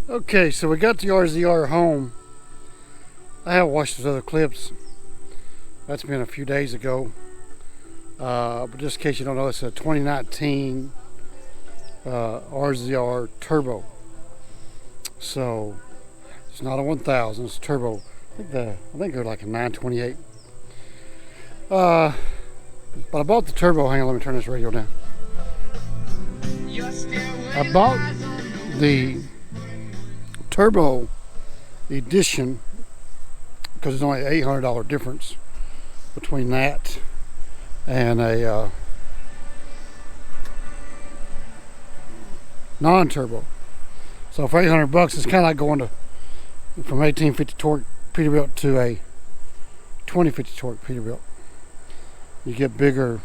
Okay, so we got the RZR home. I have watched those other clips. That's been a few days ago. But just in case you don't know, it's a 2019 RZR Turbo. So it's not a 1000, it's turbo. I think they're like a 928. But I bought the turbo. Hang on, let me turn this radio down. I bought the turbo edition because it's only an $800 difference between that and a non-turbo. So for $800, it's kind of like going from 1850 torque Peterbilt to a 2050 torque Peterbilt. You get bigger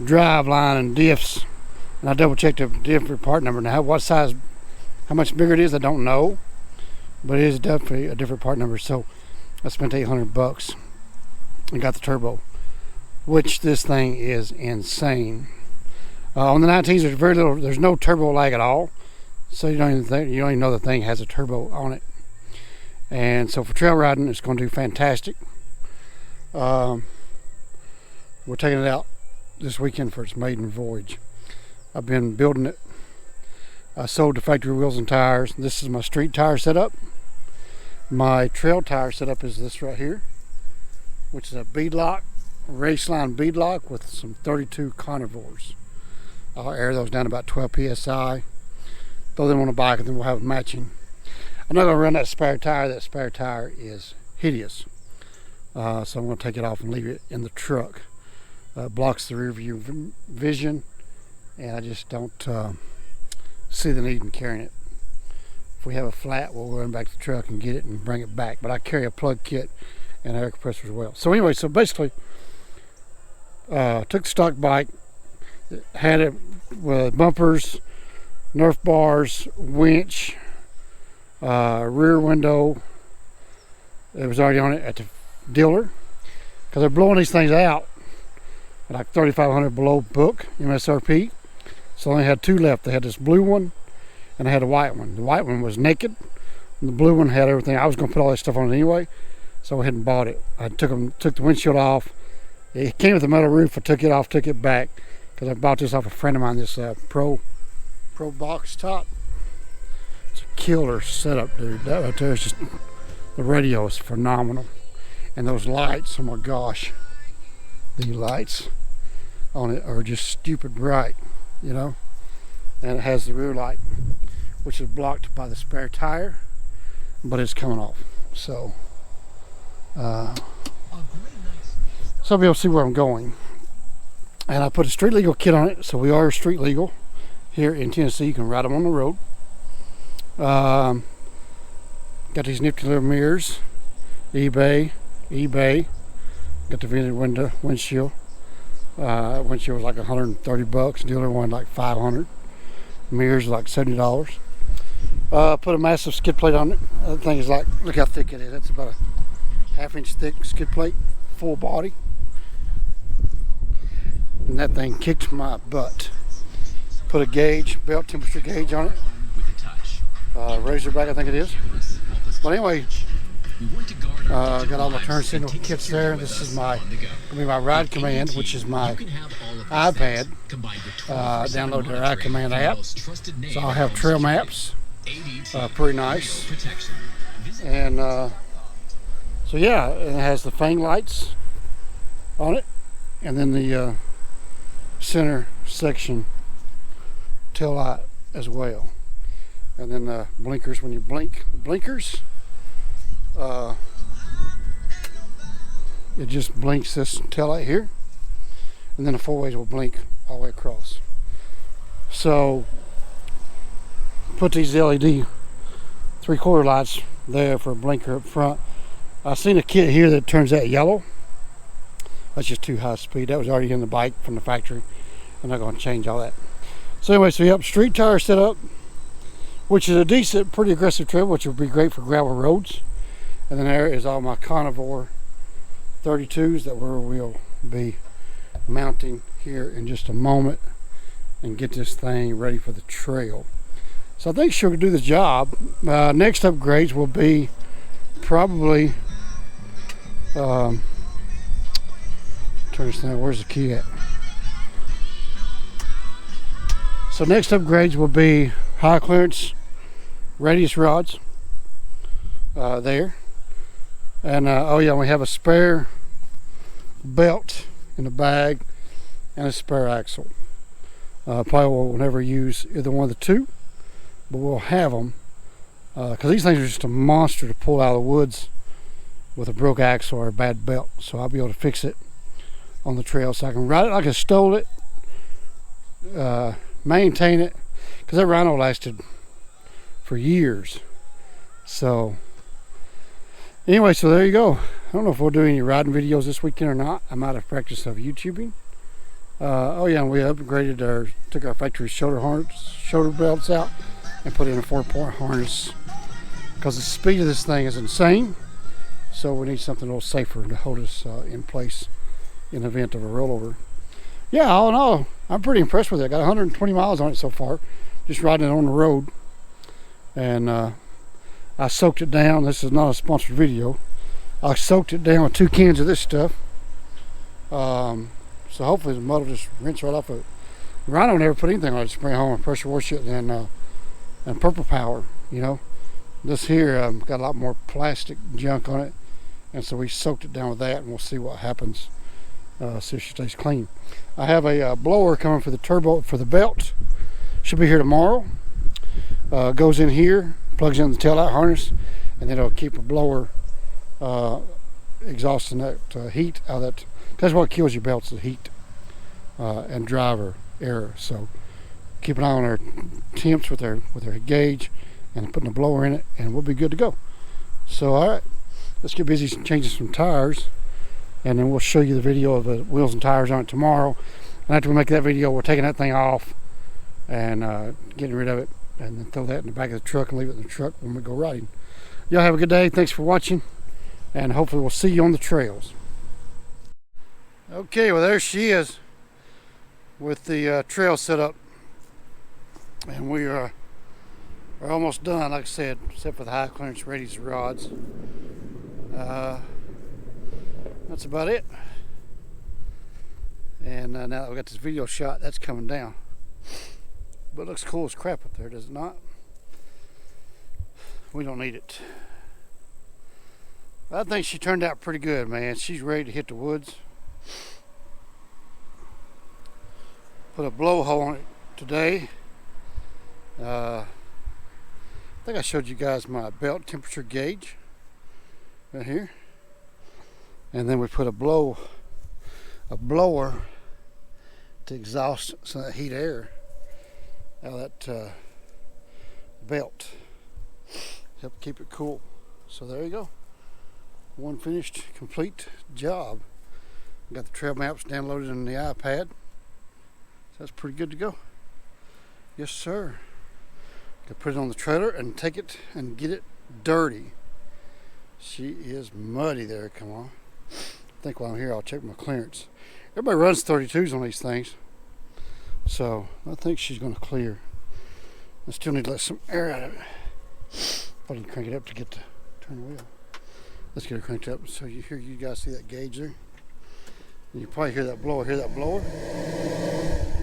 drive line and diffs. And I double checked the different part number. Now, how much bigger it is, I don't know. But it is definitely a different part number. So I spent $800 and got the turbo, which this thing is insane. On the 19s, there's no turbo lag at all. So you don't even know the thing has a turbo on it. And so for trail riding, it's going to do fantastic. We're taking it out this weekend for its maiden voyage. I've been building it. I sold the factory wheels and tires. This is my street tire setup. My trail tire setup is this right here, which is a beadlock, raceline beadlock with some 32 carnivores. I'll air those down about 12 psi. Throw them on a bike and then we'll have matching. I'm not going to run that spare tire. That spare tire is hideous. So I'm going to take it off and leave it in the truck. Blocks the rear view vision, and I just don't see the need in carrying it. If we have a flat, we'll run back to the truck and get it and bring it back. But I carry a plug kit and an air compressor as well. So anyway, so basically, took the stock bike, had it with bumpers, Nerf bars, winch, rear window. It was already on it at the dealer because they're blowing these things out at like 3,500 below book MSRP. So I only had two left. They had this blue one and I had a white one. The white one was naked and the blue one had everything. I was going to put all that stuff on it anyway, so I went ahead and bought it. I took the windshield off. It came with a metal roof. I took it off, took it back because I bought this off a friend of mine, this Pro box top. It's a killer setup, dude. That right there is just, the radio is phenomenal. And those lights, oh my gosh, the lights on it are just stupid bright, you know. And it has the rear light, which is blocked by the spare tire, but it's coming off. So so I'll be able to see where I'm going. And I put a street legal kit on it, so we are street legal here in Tennessee. You can ride them on the road. Got these nifty little mirrors, eBay. Got the vented windshield. Windshield was like $130. Dealer one like $500. Mirrors like $70. Put a massive skid plate on it. The thing is like, look how thick it is. That's about a half-inch thick skid plate, full body. And that thing kicked my butt. Put a gauge, belt temperature gauge on it. Razorback, I think it is. But anyway, got all my turn signal kits there. This is my ride command, which is my iPad. Download their iCommand app. So I'll have trail maps. Pretty nice. And so yeah, it has the fang lights on it, and then the center section tail light as well. And then the blinkers, when you blink, the blinkers, it just blinks this tail light here, and then the four ways will blink all the way across. So put these LED 3/4 lights there for a blinker up front. I've seen a kit here that turns that yellow. That's just too high speed. That was already in the bike from the factory. I'm not going to change all that. So anyway, so you have street tire setup, which is a decent, pretty aggressive trail, which would be great for gravel roads. And then there is all my carnivore 32s that we'll be mounting here in just a moment and get this thing ready for the trail. So I think she'll do the job. Next upgrades will be probably turn this down. Where's the key at? So next upgrades will be high clearance radius rods there, and oh yeah, we have a spare belt in the bag and a spare axle. Probably will never use either one of the two, but we'll have them because these things are just a monster to pull out of the woods with a broke axle or a bad belt. So I'll be able to fix it on the trail so I can ride it like I stole it, maintain it, because that rhino lasted for years. So anyway, so there you go. I don't know if we'll do any riding videos this weekend or not. I'm out of practice of YouTubing. Oh yeah, we upgraded took our factory shoulder belts out and put in a 4-point harness because the speed of this thing is insane. So we need something a little safer to hold us in place in the event of a rollover. Yeah, all in all, I'm pretty impressed with it. I got 120 miles on it so far, just riding it on the road. And I soaked it down. This is not a sponsored video. I soaked it down with 2 cans of this stuff. So hopefully the mud will just rinse right off of it. The rhino never put anything on it. Just bring it home and pressure wash it and Purple Power, you know. This here got a lot more plastic junk on it, and so we soaked it down with that, and we'll see what happens. See if she stays clean. I have a blower coming for the turbo for the belt. Should be here tomorrow. Goes in here, plugs in the taillight harness, and then it'll keep a blower exhausting that heat out of that. That's what kills your belts, the heat and driver error. So keep an eye on our temps with our gauge and putting a blower in it, and we'll be good to go. So all right, let's get busy changing some tires, and then we'll show you the video of the wheels and tires on it tomorrow. And after we make that video, we're taking that thing off and getting rid of it, and then throw that in the back of the truck and leave it in the truck when we go riding. Y'all have a good day. Thanks for watching, and hopefully we'll see you on the trails. Okay, well there she is with the trail set up, and we are almost done, like I said, except for the high clearance radius rods. That's about it. And now that we got this video shot, that's coming down. But it looks cool as crap up there, does it not? We don't need it. I think she turned out pretty good, man. She's ready to hit the woods. Put a blowhole on it today. I think I showed you guys my belt temperature gauge right here, and then we put a blower to exhaust some of that heat air out of that belt, help keep it cool. So there you go, one finished complete job. Got the trail maps downloaded on the iPad, so that's pretty good to go. Yes sir. Put it on the trailer and take it and get it dirty. She is muddy there. Come on. I think while I'm here I'll check my clearance. Everybody runs 32s on these things, so I think she's going to clear. I still need to let some air out of it. Probably crank it up to get to turn the wheel. Let's get her cranked up so you guys see that gauge there. And you probably hear that blower. Hear that blower?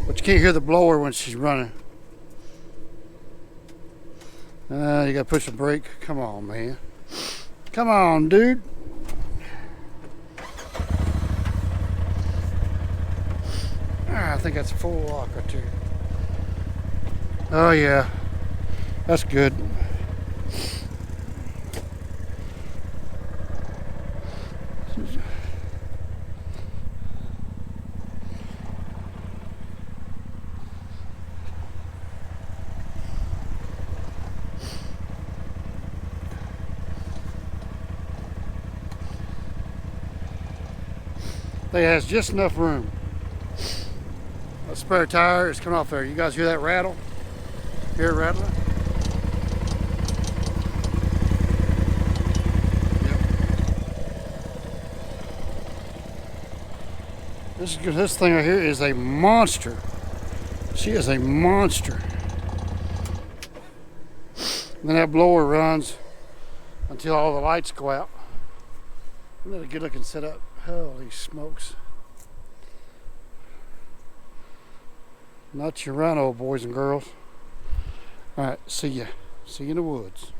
But you can't hear the blower when she's running. You gotta push the brake. Come on, man. Come on, dude. I think that's full lock right there. Oh yeah, that's good. It has just enough room. A spare tire is coming off there. You guys hear that rattle? Hear it rattling? Yep. This thing right here is a monster. She is a monster. And then that blower runs until all the lights go out. Isn't that a good looking setup? Holy smokes. Not your rhino, boys and girls. Alright, see ya. See you in the woods.